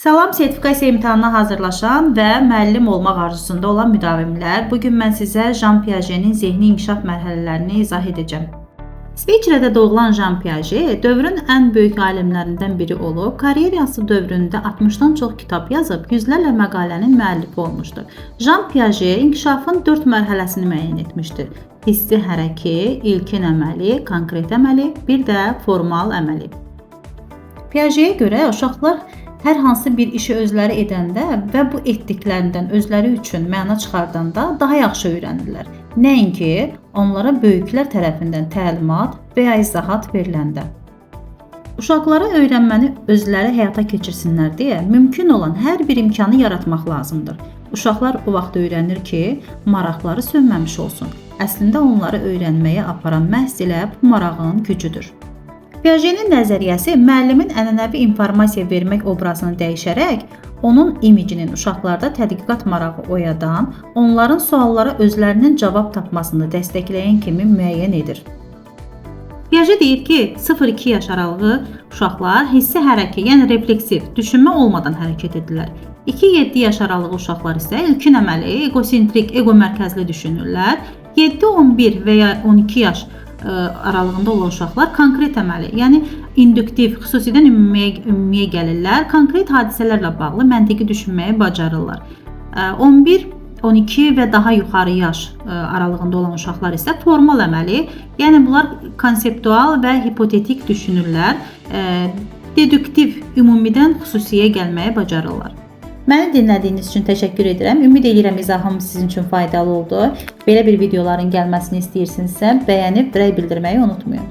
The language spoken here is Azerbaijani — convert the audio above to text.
Salam, sertifikasiya imtahanına hazırlaşan və müəllim olmaq arzusunda olan müdavimlər. Bugün mən sizə Jean Piaget'in zehni inkişaf mərhələlərini izah edəcəm. İsveçrədə doğulan Jean Piaget dövrün ən böyük alimlərindən biri olub, karyerası dövründə 60-dan çox kitab yazıb, yüzlərlə məqalənin müəllifi olmuşdur. Jean Piaget inkişafın 4 mərhələsini müəyyən etmişdir. Hissi hərəki, ilkin əməli, konkret əməli, bir də formal əməli. Piaget'ə görə uşaqlar hər hansı bir işi özləri edəndə və bu etdiklərindən özləri üçün məna çıxardanda daha yaxşı öyrənirlər. Nəinki onlara böyüklər tərəfindən təlimat və ya izahat veriləndə. Uşaqlara öyrənməni özləri həyata keçirsinlər deyə mümkün olan hər bir imkanı yaratmaq lazımdır. Uşaqlar o vaxt öyrənir ki, maraqları sönməmiş olsun. Əslində onları öyrənməyə aparan məhz elə bu marağın gücüdür. Piaget'in nəzəriyyəsi müəllimin ənənəvi informasiya vermək obrazını dəyişərək, onun imicinin uşaqlarda tədqiqat marağı oyadan, onların suallara özlərinin cavab tapmasını dəstəkləyən kimi müəyyən edir. Piaget deyir ki, 0-2 yaş aralığı uşaqlar hissi hərəkət, yəni refleksiv, düşünmə olmadan hərəkət edirlər. 2-7 yaş aralığı uşaqlar isə ilkin əməli, egosentrik, ego mərkəzli düşünürlər. 7-11 və ya 12 yaş aralığında olan uşaqlar konkret əməli, yəni induktiv, xüsusidən ümumiyə gəlirlər, konkret hadisələrlə bağlı məntiqi düşünməyi bacarırlar. 11, 12 və daha yuxarı yaş aralığında olan uşaqlar isə formal əməli, yəni bunlar konseptual və hipotetik düşünürlər, deduktiv, ümumidən xüsusiyə gəlməyi bacarırlar. Məni dinlədiyiniz üçün təşəkkür edirəm. Ümid edirəm izahım sizin üçün faydalı oldu. Belə bir videoların gəlməsini istəyirsinizsə, bəyənib rəy bildirməyi unutmayın.